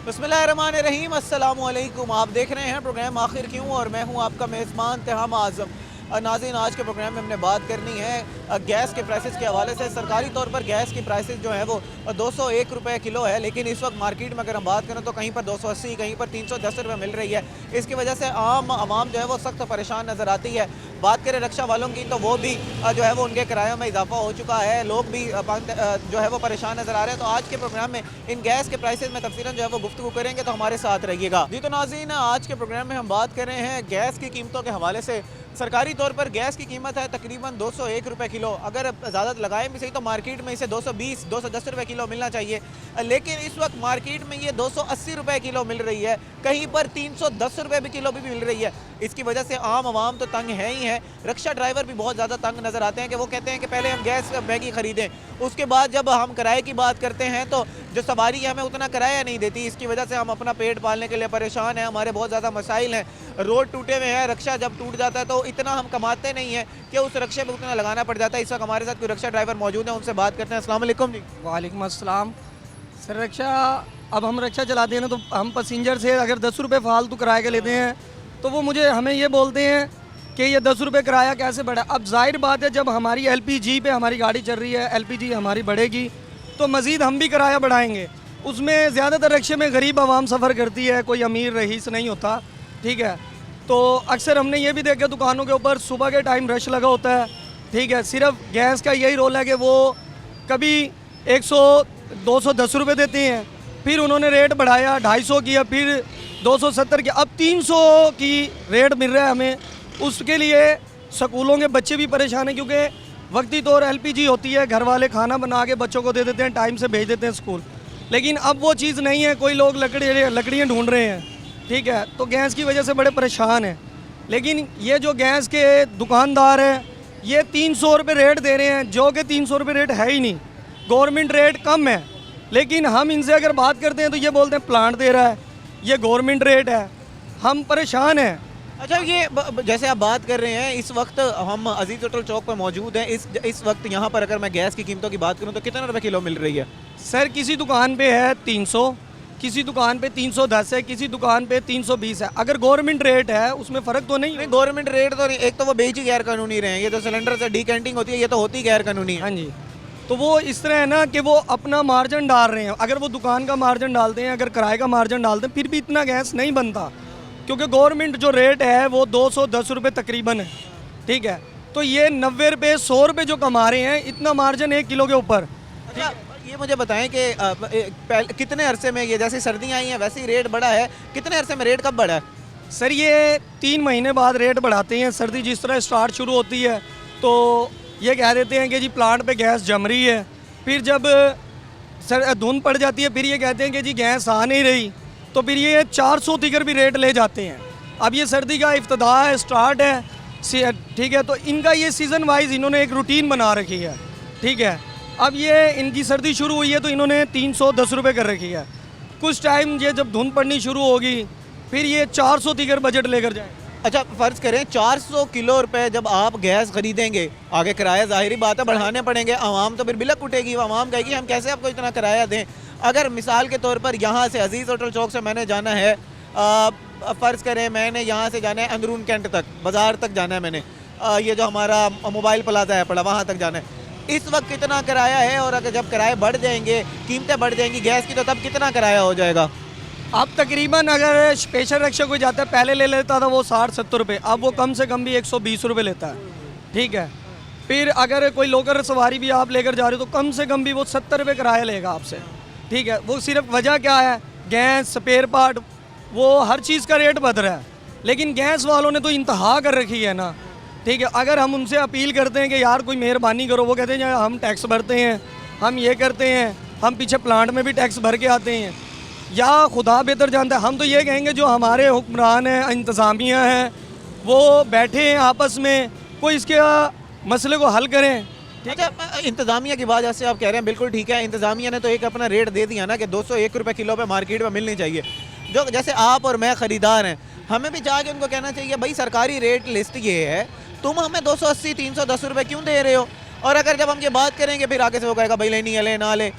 बिस्मिल्लाहिर्रहमानिर्रहीम, अस्सलामुअलैकुम। आप देख रहे हैं प्रोग्राम आखिर क्यों और मैं हूं आपका मेज़बान तिहाम आज़म। नाज़रीन, आज के प्रोग्राम में हमने बात करनी है गैस के प्राइसेस के हवाले से। सरकारी तौर पर गैस की प्राइसेस जो है वो 201 रुपये किलो है, लेकिन इस वक्त मार्केट में अगर हम बात करें तो कहीं पर 280, कहीं पर 310 रुपये मिल रही है। इसकी वजह से आम आवाम जो है वो सख्त परेशान नज़र आती है। बात करें रक्षा वालों की तो वो भी जो है वो उनके किरायों में इजाफा हो चुका है, लोग भी जो है वो परेशान नज़र आ रहे हैं। तो आज के प्रोग्राम में इन गैस के प्राइसेस में तफसीलन जो है वो गुफ्तगू करेंगे, तो हमारे साथ रहिएगा जी। तो नाज़रीन, आज के प्रोग्राम में हम बात कर रहे हैं गैस की कीमतों के हवाले से। सरकारी तौर पर गैस की कीमत है तकरीबन 201 रुपये किलो। अगर ज़्यादा लगाए भी सही तो मार्केट में इसे 220, 210 रुपये किलो मिलना चाहिए, लेकिन इस वक्त मार्केट में ये 280 रुपये किलो मिल रही है, कहीं पर 310 रुपये भी किलो भी मिल रही है। इसकी वजह से आम आवाम तो तंग है ही है। रक्षा ड्राइवर भी बहुत ज़्यादा तंग नज़र आते हैं कि वो कहते हैं कि पहले हम गैस महंगी ख़रीदें, उसके बाद जब हम किराए की बात करते हैं तो जो सवारी है हमें उतना किराया नहीं देती। इसकी वजह से हम अपना पेट पालने के लिए परेशान हैं। हमारे बहुत ज़्यादा मसाइल हैं, रोड टूटे हुए हैं, रक्षा जब टूट जाता है तो इतना हम कमाते नहीं हैं कि उस रक्षे में उतना लगाना पड़ जाता है। इस वक्त हमारे साथ कोई रक्षा ड्राइवर मौजूद है, उनसे बात करते हैं। अस्सलाम वालेकुम जी। वालेकुम अस्सलाम। सर रक्षा, अब हम रक्षा चलाते हैं ना, तो हम पैसेंजर से अगर 10 रुपये फालतू किराए के लेते हैं तो वो हमें ये बोलते हैं कि ये 10 रुपये किराया कैसे बढ़ा। अब जाहिर बात है, जब हमारी LPG पे हमारी गाड़ी चल रही है, LPG हमारी बढ़ेगी तो मज़ीद हम भी किराया बढ़ाएंगे। उसमें ज़्यादातर रक्षे में गरीब आवाम सफ़र करती है, कोई अमीर रईस नहीं होता, ठीक है। तो अक्सर हमने ये भी देखा दुकानों के ऊपर सुबह के टाइम रश लगा होता है, ठीक है। सिर्फ गैस का यही रोल है कि वो कभी 100 210 रुपये देते हैं, फिर उन्होंने रेट बढ़ाया 250 किया, फिर 270 किया, अब 300 की रेट मिल रहा है हमें। उसके लिए स्कूलों के बच्चे भी परेशान हैं, क्योंकि वक्ती तौर LPG होती है, घर वाले खाना बना के बच्चों को दे देते हैं, टाइम से भेज देते हैं स्कूल, लेकिन अब वो चीज़ नहीं है। कोई लोग लकड़ियाँ ढूंढ रहे हैं, ठीक है, तो गैस की वजह से बड़े परेशान हैं। लेकिन ये जो गैस के दुकानदार हैं ये 300 रुपये रेट दे रहे हैं, जो कि 300 रुपये रेट है ही नहीं, गवर्नमेंट रेट कम है। लेकिन हम इनसे अगर बात करते हैं तो ये बोलते हैं प्लांट दे रहा है, ये गवर्नमेंट रेट है, हम परेशान हैं। अच्छा, ये जैसे आप बात कर रहे हैं, इस वक्त हम अजीज़ होटल चौक पर मौजूद हैं। इस वक्त यहाँ पर अगर मैं गैस की कीमतों की बात करूँ तो कितने रुपए किलो मिल रही है? सर किसी दुकान पे है 300, किसी दुकान पे 310 है, किसी दुकान पे 320 है। अगर गवर्नमेंट रेट है उसमें फ़र्क तो नहीं है। गवर्नमेंट रेट तो नहीं, एक तो वो बेच ही गैर कानूनी रहे हैं, ये तो सिलेंडर से डीकेंटिंग होती है, ये तो होती गैर कानूनी है। हाँ जी, तो वो इस तरह है ना कि वो अपना मार्जिन डाल रहे हैं। अगर वो दुकान का मार्जिन डालते हैं, अगर किराए का मार्जिन डालते हैं, फिर भी इतना गैस नहीं बनता, क्योंकि गवर्नमेंट जो रेट है वो 210 रुपये तकरीबन है, ठीक है। तो ये 90 रुपये 100 रुपये जो कमा रहे हैं, इतना मार्जिन 1 किलो के ऊपर। अच्छा, ये मुझे बताएं कि कितने अरसे में, ये जैसे सर्दियाँ आई हैं वैसे ही रेट बढ़ा है, कितने अरसे में रेट कब बढ़ा है? सर ये 3 महीने बाद रेट बढ़ाते हैं। सर्दी जिस तरह स्टार्ट शुरू होती है तो ये कह देते हैं कि जी प्लांट पे गैस जम रही है, फिर जब धुंध पड़ जाती है फिर ये कहते हैं कि जी गैस आ नहीं रही, तो फिर ये 400 तिकर भी रेट ले जाते हैं। अब ये सर्दी का इफ्तिदा है, स्टार्ट है, ठीक है, तो इनका ये सीज़न वाइज इन्होंने एक रूटीन बना रखी है, ठीक है। अब ये इनकी सर्दी शुरू हुई है तो इन्होंने 310 रुपये कर रखी है। कुछ टाइम ये जब धुंध पड़नी शुरू होगी फिर ये 400 तिकर बजट लेकर जाए। अच्छा, फ़र्ज़ करें 400 किलो रुपए जब आप गैस ख़रीदेंगे, आगे किराया ज़ाहिरी बात है बढ़ाने पड़ेंगे, आवाम तो फिर बिलक उठेगी, आवाम कहेगी हम कैसे आपको इतना किराया दें। अगर मिसाल के तौर पर यहाँ से अजीज़ होटल चौक से मैंने जाना है, फ़र्ज़ करें मैंने यहाँ से जाना है अंदरून कैंट तक, बाज़ार तक जाना है मैंने, ये जो हमारा मोबाइल प्लाजा है पड़ा, वहाँ तक जाना है, इस वक्त कितना किराया है? और अगर जब किराए बढ़ जाएंगे, कीमतें बढ़ जाएंगी गैस की, तो तब कितना किराया हो जाएगा? अब तकरीबन अगर स्पेशल रक्षा कोई जाता है, पहले ले लेता था वो 60-70 रुपये, अब वो कम से कम भी 120 रुपये लेता है, ठीक है। फिर अगर कोई लोकल सवारी भी आप लेकर जा रहे हो तो कम से कम भी वो 70 रुपये किराया लेगा आपसे, ठीक है। वो सिर्फ वजह क्या है, गैस, स्पेयर पार्ट, वो हर चीज़ का रेट बढ़ रहा है। लेकिन गैस वालों ने तो इंतहा कर रखी है ना, ठीक है। अगर हम उनसे अपील करते हैं कि यार कोई मेहरबानी करो, वो कहते हैं हम टैक्स भरते हैं, हम ये करते हैं, हम पीछे प्लांट में भी टैक्स भर के आते हैं, या खुदा बेहतर जानता है। हम तो ये कहेंगे जो हमारे हुक्मरान हैं, इंतज़ामिया हैं, वो बैठे हैं आपस में, कोई इसके मसले को हल करें। अच्छा, इंतज़ामिया की बात जैसे आप कह रहे हैं बिल्कुल ठीक है, इंतज़ामिया ने तो एक अपना रेट दे दिया ना कि 201 रुपये किलो पे मार्केट में मिलनी चाहिए। जो जैसे आप और मैं ख़रीदार हैं, हमें भी जाके उनको कहना चाहिए भाई सरकारी रेट लिस्ट ये है, तुम हमें 280 310 रुपये क्यों दे रहे हो? और अगर जब हम ये बात करेंगे फिर आगे से वो कहेगा भाई लेनी है ले ना ले।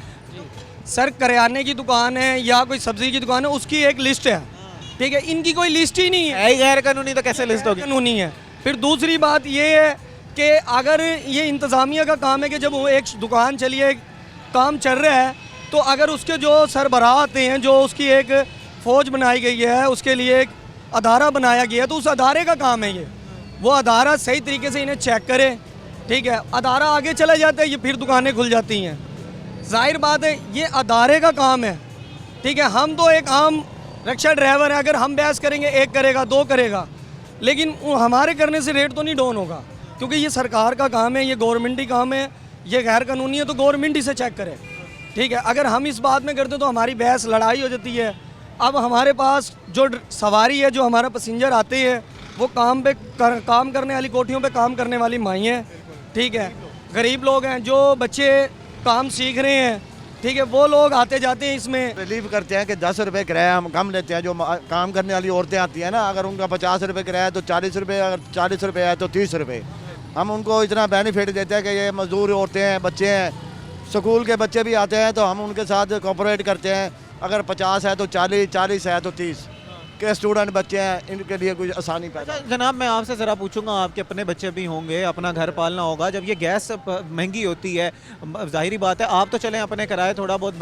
सर करियाने की दुकान है या कोई सब्जी की दुकान है, उसकी एक लिस्ट है, ठीक है। इनकी कोई लिस्ट ही नहीं है, गैर कानूनी तो कैसे लिस्ट होगी? कानूनी है। फिर दूसरी बात ये है कि अगर ये इंतज़ामिया का काम है कि जब वो एक दुकान चलिए काम चल रहा है, तो अगर उसके जो सरबराह आते हैं, जो उसकी एक फ़ौज बनाई गई है, उसके लिए एक अदारा बनाया गया है, तो उस अदारे का काम है ये। वो अदारा सही तरीके से इन्हें चेक करे, ठीक है। अदारा आगे चला जाता है, ये फिर दुकानें खुल जाती हैं। जाहिर बात है ये अदारे का काम है, ठीक है। हम तो एक आम रिक्शा ड्राइवर है, अगर हम बहस करेंगे एक करेगा दो करेगा, लेकिन हमारे करने से रेट तो नहीं डाउन होगा, क्योंकि ये सरकार का काम है, ये गवर्नमेंट ही काम है। ये गैर कानूनी है तो गवर्नमेंट ही से चेक करे, ठीक है। अगर हम इस बात में करते तो हमारी बहस लड़ाई हो जाती है। अब हमारे पास जो सवारी है, जो हमारा पैसेंजर आते हैं, वो काम करने वाली कोठियों पे काम करने वाली माई हैं, ठीक है। गरीब लोग हैं, जो बच्चे काम सीख रहे हैं, ठीक है, वो लोग आते जाते हैं। इसमें रिलीव करते हैं कि 10 रुपये किराया हम कम लेते हैं। जो काम करने वाली औरतें आती हैं ना, अगर उनका 50 रुपये किराया है तो 40 रुपये, अगर 40 रुपये है तो 30 रुपये। हम उनको इतना बेनिफिट देते हैं कि ये मजदूर औरतें हैं, बच्चे हैं, स्कूल के बच्चे भी आते हैं, तो हम उनके साथ कोऑपरेट करते हैं। अगर 50 है तो 40, 40 है तो 30 के स्टूडेंट बच्चे हैं, इनके लिए कुछ आसानी पैदा। अच्छा जनाब, मैं आपसे ज़रा पूछूंगा, आपके अपने बच्चे भी होंगे, अपना घर पालना होगा। जब ये गैस महंगी होती है, जाहिर बात है आप तो चलें अपने किराए थोड़ा बहुत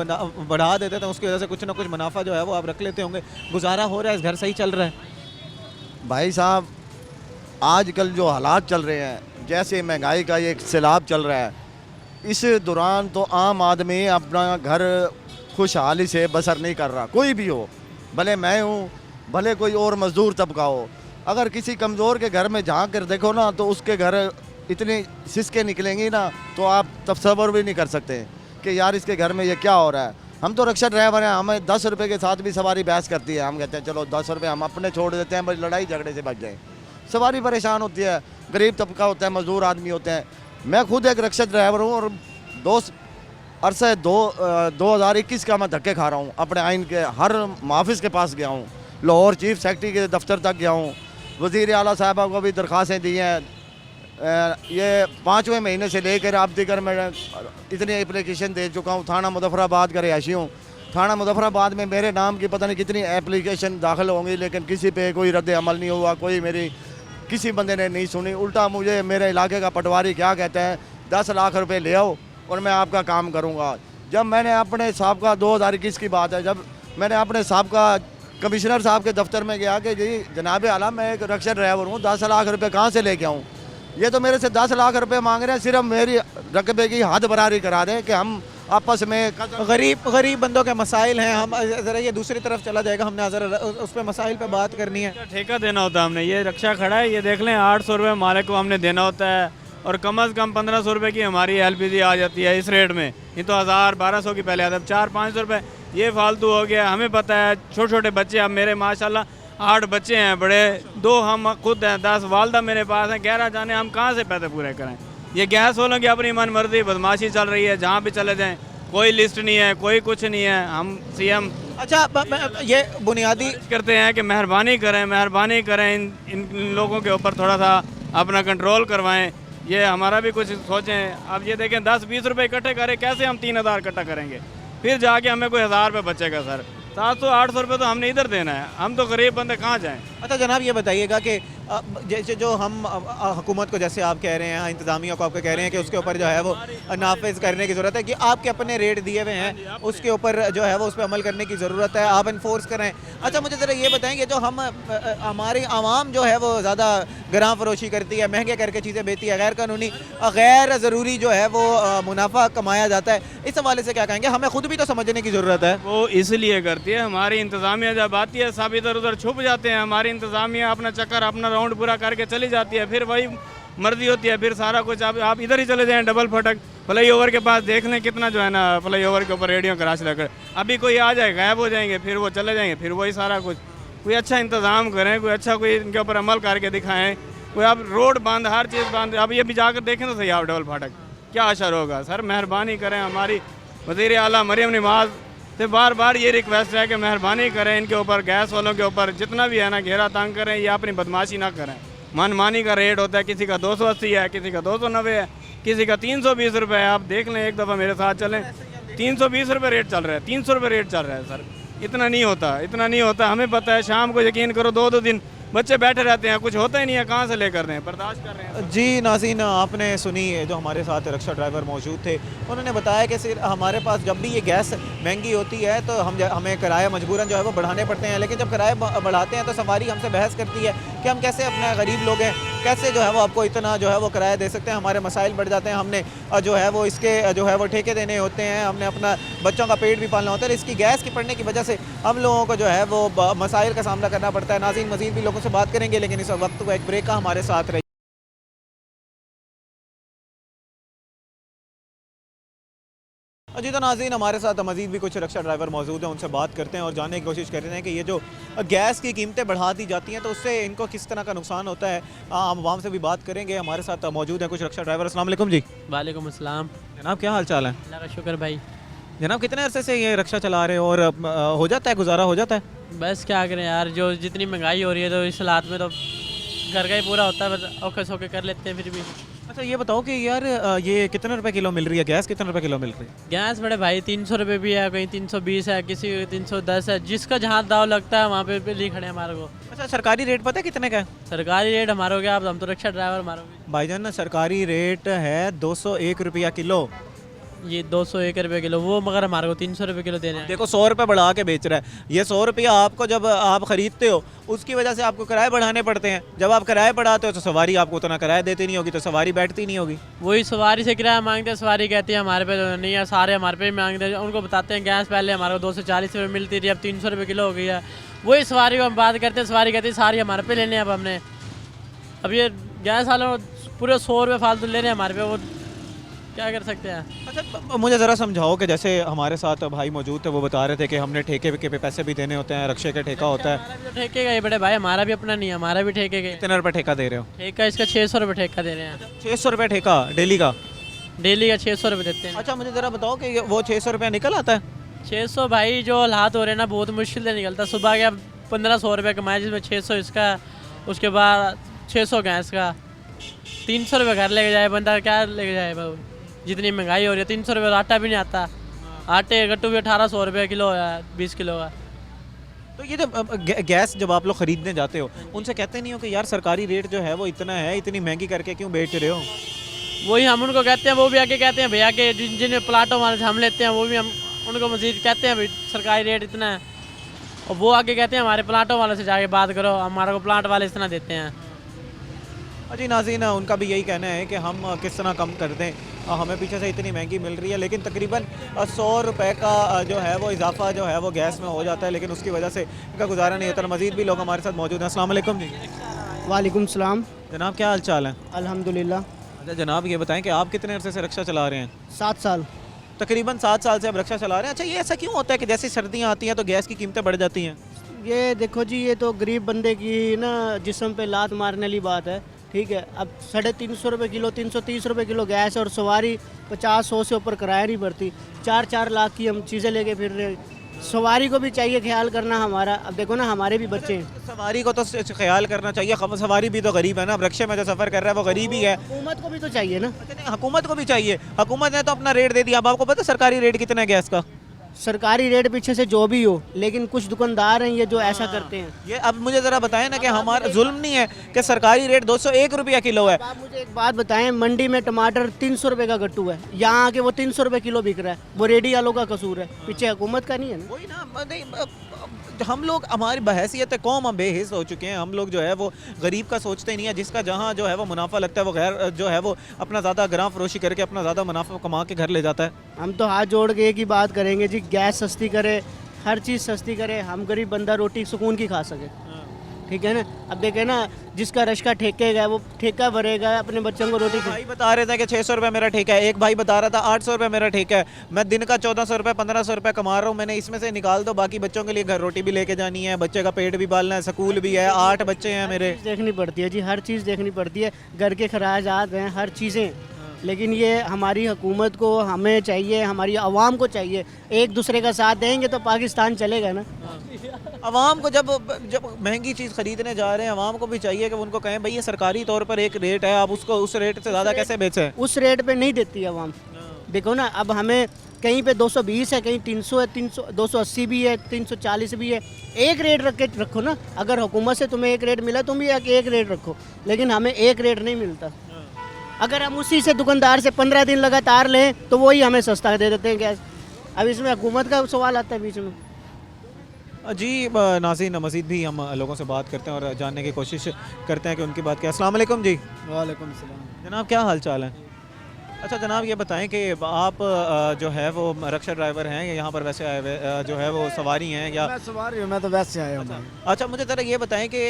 बढ़ा देते थे, उसकी वजह से कुछ ना कुछ मुनाफा जो है वो आप रख लेते होंगे, गुजारा हो रहा है, इस घर सही चल रहा है? भाई साहब, आजकल जो हालात चल रहे हैं, जैसे महंगाई का ये सैलाब चल रहा है, इस दौरान तो आम आदमी अपना घर खुशहाली से बसर नहीं कर रहा। कोई भी हो, भले मैं हूँ, भले कोई और मज़दूर तबका हो, अगर किसी कमज़ोर के घर में झांक कर देखो ना, तो उसके घर इतनी सिसके निकलेंगी ना, तो आप तस्वर भी नहीं कर सकते कि यार इसके घर में ये क्या हो रहा है। हम तो रिक्शा ड्राइवर हैं, हमें 10 रुपये के साथ भी सवारी बहस करती है। हम कहते हैं चलो 10 रुपये हम अपने छोड़ देते हैं, बस लड़ाई झगड़े से बच जाएँ। सवारी परेशान होती है, गरीब तबका होता है, मज़दूर आदमी होते हैं। मैं खुद एक रिक्शा ड्राइवर हूँ और अरसे 2021 का मैं धक्के खा रहा हूँ। अपने आइन के हर मुहाफिज के पास गया हूँ, लाहौर चीफ सेक्रेटरी के दफ्तर तक गया हूँ, वज़ीर आला साहबा को भी दरख्वास्तें दी हैं। ये 5वें महीने से लेकर अब तक मैं इतनी एप्लीकेशन दे चुका हूँ। थाना मुजफ्फराबाद का रिहायशी हूँ। थाना मुजफ्फराबाद में मेरे नाम की पता नहीं कितनी एप्लीकेशन दाखिल होंगी, लेकिन किसी पे कोई रद्द अमल नहीं हुआ, कोई मेरी किसी बंदे ने नहीं सुनी। उल्टा मुझे मेरे इलाके का पटवारी क्या कहते हैं, 10 लाख रुपए ले आओ और मैं आपका काम करूँगा। जब मैंने अपने साहब का 2021 की बात है, जब मैंने अपने साहब का कमिश्नर साहब के दफ्तर में गया कि जी जनाब आला मैं एक रिक्शा ड्राइवर हूँ, 10 लाख रुपए कहाँ से लेके आऊँ? ये तो मेरे से 10 लाख रुपए मांग रहे हैं, सिर्फ मेरी रकबे की हद बराबरी करा दें कि हम आपस में। गरीब बंदों के मसाइल हैं। हम ज़रा ये दूसरी तरफ चला जाएगा, हमने ज़रा उस पर मसाइल पे बात करनी है। ठेका देना होता है हमने, ये रिक्शा खड़ा है, ये देख लें 800 रुपये मालिक को हमने देना होता है, और कम अज़ कम 1500 रुपये की हमारी LPG आ जाती है इस रेट में। ये तो 1000-1200 की पहले आता है, 400-500 रुपये ये फालतू हो गया। हमें पता है छोटे छोटे बच्चे, अब मेरे माशाल्लाह 8 बच्चे हैं, बड़े 2 हम खुद हैं, 10 वालदा मेरे पास हैं। 11 जाने हम कहाँ से पैसे पूरे करें? ये गैस वालों की अपनी मन मर्जी बदमाशी चल रही है, जहाँ भी चले जाएँ कोई लिस्ट नहीं है, कोई कुछ नहीं है। हम CM अच्छा ये बुनियादी करते हैं कि मेहरबानी करें इन लोगों के ऊपर थोड़ा सा अपना कंट्रोल करवाएं, ये हमारा भी कुछ सोचें। अब ये देखें 10-20 रुपये इकट्ठे करें, कैसे हम 3000 इकट्ठा करेंगे? फिर जाके हमें कोई 1000 रुपये बचेगा सर। 700-800 रुपये तो हमने इधर देना है, हम तो गरीब बंदे कहाँ जाएँ? अच्छा जनाब ये बताइएगा कि जैसे जो हम हुकूमत को, जैसे आप कह रहे हैं, इंतज़ामिया को आपको कह रहे हैं कि उसके ऊपर जो है वो नाफिज करने की ज़रूरत है, कि आपके अपने रेट दिए हुए हैं, उसके ऊपर जो है वो उस पर अमल करने की ज़रूरत है, आप इन्फोर्स करें। अच्छा मुझे ज़रा ये बताएंगे, जो हमारी आवाम जो है वो ज़्यादा गरां फरोशी करती है, महंगे करके चीज़ें बेचती है, गैर कानूनी गैर ज़रूरी जो है वो मुनाफा कमाया जाता है, इस हवाले से क्या कहेंगे? हमें खुद भी तो समझने की ज़रूरत है। वो इसलिए करती है, हमारी इंतज़ामिया जब आती है सब इधर उधर छुप जाते हैं। हमारी इंतज़ामिया अपना चक्कर, अपना राउंड पूरा करके चली जाती है, फिर वही मर्जी होती है, फिर सारा कुछ आप इधर ही चले जाएं डबल फटक। फ्लाई ओवर के पास देख लें कितना जो है ना, फ्लाई ओवर के ऊपर रेडियो क्रैश लेकर अभी कोई आ जाए, गायब हो जाएंगे, फिर वो चले जाएंगे, फिर वही सारा कुछ। कोई अच्छा इंतज़ाम करें, कोई अच्छा कोई इनके ऊपर अमल करके दिखाएं। कोई आप रोड बंद, हर चीज़ बंद, अब ये भी जाकर देखें तो सही आप डबल फाटक क्या असर होगा। सर मेहरबानी करें, हमारी वज़ीर आला मरियम नवाज़ से बार बार ये रिक्वेस्ट है कि मेहरबानी करें, इनके ऊपर गैस वालों के ऊपर जितना भी है ना घेरा तंग करें, या अपनी बदमाशी ना करें। मनमानी का रेट होता है, किसी का 280 है, किसी का 290 है, किसी का 320 रुपये है। आप देख लें, एक दफ़ा मेरे साथ चलें, 320 रुपये रेट चल रहा है, 300 रुपये रेट चल रहा है सर। इतना नहीं होता, इतना नहीं होता। हमें पता है, शाम को यकीन करो 2-2 दिन बच्चे बैठे रहते हैं, कुछ होता ही नहीं है, कहाँ से लेकर दें, बर्दाश्त कर रहे हैं। जी नाज़रीन, आपने सुनी जो हमारे साथ रिक्शा ड्राइवर मौजूद थे, उन्होंने बताया कि सिर्फ हमारे पास जब भी ये गैस महंगी होती है तो हमें किराया मजबूरन जो है वो बढ़ाने पड़ते हैं, लेकिन जब किराए बढ़ाते हैं तो सवारी हमसे बहस करती है कि हम कैसे अपने गरीब लोग हैं, कैसे जो है वो आपको इतना जो है वो किराया दे सकते हैं, हमारे मसाइल बढ़ जाते हैं, हमने जो है वो इसके जो है वो ठेके देने होते हैं, हमने अपना बच्चों का पेट भी पालना होता है। इसकी गैस की पड़ने की वजह से हम लोगों को जो है वो मसाइल का सामना करना पड़ता है। नाज़रीन, मज़ीद भी लोगों से बात करेंगे, लेकिन इस वक्त को एक ब्रेक का हमारे साथ रही। जी तो नाज़रीन, हमारे साथ मज़ीद भी कुछ रिक्शा ड्राइवर मौजूद हैं, उनसे बात करते हैं और जानने की कोशिश कर रहे हैं कि ये जो गैस की कीमतें बढ़ा दी जाती हैं तो उससे इनको किस तरह का नुकसान होता है। हम आवाम से भी बात करेंगे। हमारे साथ मौजूद हैं कुछ रिक्शा ड्राइवर। अस्सलाम वालेकुम जी। वालेकुम अस्सलाम। जनाब, क्या हाल चाल है? अल्लाह का शुक्र भाई। जनाब, कितने अरसे से ये रिक्शा चला रहे हो और हो जाता है, गुजारा हो जाता है? बस क्या करें यार, जो जितनी महंगाई हो रही है तो इस हालात में तो घर का ही पूरा होता है, बस औखे सौखे कर लेते हैं फिर भी। अच्छा, ये बताओ कि यार ये कितने रुपए किलो मिल रही है गैस? कितने रुपए किलो मिल रही है गैस बड़े भाई 300 रुपये भी है, कहीं 320 है, किसी 310 है, जिसका जहाँ दाव लगता है वहाँ पे लिए खड़े हैं हमारे को। अच्छा, सरकारी रेट पता है कितने का है? सरकारी रेट हमारे हो गया, अब हम तो रिक्शा ड्राइवर हमारे हो गए। भाईजान, सरकारी रेट है 201 रुपया किलो। ये 201 रुपये किलो, वो मगर हमारे को 300 रुपये किलो देने हैं। देखो 100 रुपये बढ़ा के बेच रहा है। ये 100 रुपया आपको जब आप ख़रीदते हो उसकी वजह से आपको किराए बढ़ाने पड़ते हैं। जब आप किराए बढ़ाते हो तो सवारी आपको उतना किराया देती नहीं होगी, तो सवारी बैठती नहीं होगी। वही सवारी से किराया मांगते हैं, सवारी कहती है हमारे पे तो नहीं है, सारे हमारे पे ही मांगते हैं। उनको बताते हैं गैस पहले हमारे को 240 रुपये मिलती थी, अब 300 रुपये किलो हो गई है। वही सवारी को हम बात करते हैं, सवारी कहती है सारी हमारे पे लेने हैं। अब हमने अब ये गैस वालों पूरे 100 रुपये फालतू ले रहे हैं हमारे पे, वो क्या कर सकते हैं। अच्छा, मुझे ज़रा समझाओ कि जैसे हमारे साथ भाई मौजूद थे, वो बता रहे थे कि हमने ठेके के पे पैसे भी देने होते हैं, रक्शे का ठेका होता है। हमारा भी तो ठेके का ही बड़े भाई, हमारा भी अपना नहीं है, हमारा भी ठेके का। कितने रुपये ठेका दे रहे हो? ठेका इसका 600 रुपये ठेका दे रहे हैं। 600 रुपये ठेका डेली का? डेली का 600 रुपये देते हैं। अच्छा, मुझे ज़रा बताओ कि वो 600 रुपया निकल आता है? 600 भाई, जो हालात हो रहे हैं ना, बहुत मुश्किल से निकलता। सुबह के 1500 रुपये कमाए, जिसमें 600 इसका, उसके बाद 600 गैस का, 300 रुपये घर लेके जाए बंदा, क्या लेके जाए भाई? जितनी महंगाई हो रही है, 300 रुपये आटा भी नहीं आता। आटे गट्टू भी 1800 रुपये किलो है, 20 किलो का। तो ये जब गैस जब आप लोग ख़रीदने जाते हो, उनसे कहते नहीं हो कि यार सरकारी रेट जो है वो इतना है, इतनी महंगी करके क्यों बेच रहे हो? वही हम उनको कहते हैं, वो भी आके कहते हैं भैया के जिन प्लाटों वाले से हम लेते हैं, वो भी हम उनको मज़ीद कहते हैं भाई सरकारी रेट इतना है, और वो आके कहते हैं हमारे प्लाटों वाले से जाके बात करो, हमारे को प्लाट वाले इतना देते हैं। जी नाज़रीन, उनका भी यही कहना है कि हम किस तरह कम कर दें, हमें पीछे से इतनी महंगी मिल रही है, लेकिन तकरीबन 100 रुपये का जो है वो इजाफा जो है वो गैस में हो जाता है, लेकिन उसकी वजह से इनका गुजारा नहीं होता। मज़ीद भी लोग हमारे साथ मौजूद हैं। अस्सलाम वालेकुम जी। वालेकुम सलाम। जनाब, क्या हाल चाल है? अल्हम्दुलिल्लाह। अच्छा जनाब, ये बताएं कि आप कितने अरसे से रिक्शा चला रहे हैं? 7 साल। तकरीबन 7 साल से आप रिक्शा चला रहे हैं। अच्छा, ये ऐसा क्यों होता है कि जैसे सर्दियाँ आती हैं तो गैस की कीमतें बढ़ जाती हैं? ये देखो जी, ये तो गरीब बंदे की ना जिस्म पे लात मारने वाली बात है, ठीक है। अब 350 रुपये किलो, 330 रुपये किलो गैस, और सवारी 50-100 से ऊपर किराया नहीं बढ़ती। 4-4 लाख की हम चीज़ें लेके फिर रहे हैं। सवारी को भी चाहिए ख्याल करना हमारा। अब देखो ना, हमारे भी बच्चे हैं। सवारी को तो ख्याल करना चाहिए, सवारी भी तो गरीब है ना। अब रिक्शे में जो सफ़र कर रहा है वो गरीब ही है। हुकूमत को भी तो चाहिए ना। अच्छा, नहीं, हुकूमत को भी चाहिए। हुकूमत ने तो अपना रेट दे दिया। अब आपको पता है सरकारी रेट कितना है गैस का? सरकारी रेट पीछे से जो भी हो, लेकिन कुछ दुकानदार हैं ये जो ऐसा करते हैं। ये अब मुझे ज़रा बताएं ना कि हमारा जुल्म नहीं है कि सरकारी रेट 201 रुपया किलो है? आप मुझे एक बात बताएं, मंडी में टमाटर 300 रुपये का गट्टू है, यहाँ आके वो 300 रुपये किलो बिक रहा है। वो रेडी वालों का कसूर है, पीछे हुकूमत का नहीं है ना। वही ना, नहीं, हम लोग हमारी बहैसियत कौम हम बेहिस हो चुके हैं। हम लोग जो है वो गरीब का सोचते ही नहीं है। जिसका जहाँ जो है वो मुनाफा लगता है वो गैर जो है वो अपना ज़्यादा ग्राम फरोशी करके अपना ज़्यादा मुनाफा कमा के घर ले जाता है। हम तो हाथ जोड़ के एक ही बात करेंगे जी, गैस सस्ती करे, हर चीज़ सस्ती करे, हम गरीब बंदा रोटी सुकून की खा सके, ठीक है ना। अब देखे ना, जिसका रश्का ठेके गया वो ठेका भरेगा, अपने बच्चों को रोटी भाई बता रहे थे कि 600 रुपये मेरा ठेका है, एक भाई बता रहा था 800 रुपये मेरा ठेका है। मैं दिन का 1400 रुपये 1500 रुपये कमा रहा हूँ, मैंने इसमें से निकाल दो, बाकी बच्चों के लिए घर रोटी भी लेके जानी है, बच्चे का पेट भी पालना है, स्कूल भी है, 8 बच्चे हैं मेरे। देखनी पड़ती है जी, हर चीज़ देखनी पड़ती है, घर के खराजात हैं, हर चीज़ें। लेकिन ये हमारी हुकूमत को, हमें चाहिए, हमारी आवाम को चाहिए, एक दूसरे का साथ देंगे तो पाकिस्तान चलेगा ना। आवाम को जब महंगी चीज़ ख़रीदने जा रहे हैं, आवाम को भी चाहिए कि उनको कहें भाई ये सरकारी तौर पर एक रेट है, आप उसको उस रेट से ज़्यादा कैसे बेचें। उस रेट पे नहीं देती आवाम, देखो ना, अब हमें कहीं पे 220 है, कहीं 300 है, 300 280 भी है, 340 भी है। एक रेट रख के रखो ना। अगर हुकूमत से तुम्हें एक रेट मिला, तुम भी एक रेट रखो, लेकिन हमें एक रेट नहीं मिलता। अगर हम उसी से दुकानदार से 15 दिन लगातार लें तो वही हमें सस्ता दे देते हैं गैस। अब इसमें हुकूमत का सवाल आता है बीच में। जी नाज़रीन, मज़ीद भी हम लोगों से बात करते हैं और जानने की कोशिश करते हैं कि उनकी बात क्या। अस्सलाम वालेकुम जी। वालेकुम सलाम। जनाब क्या हाल चाल है? अच्छा जनाब ये बताएं कि आप जो है वो रिक्शा ड्राइवर हैं या यहाँ पर वैसे आए हुए जो है वो सवारी हैं या? मैं सवारी हूँ, मैं तो वैसे आया हूँ। अच्छा मुझे ज़रा ये बताएं कि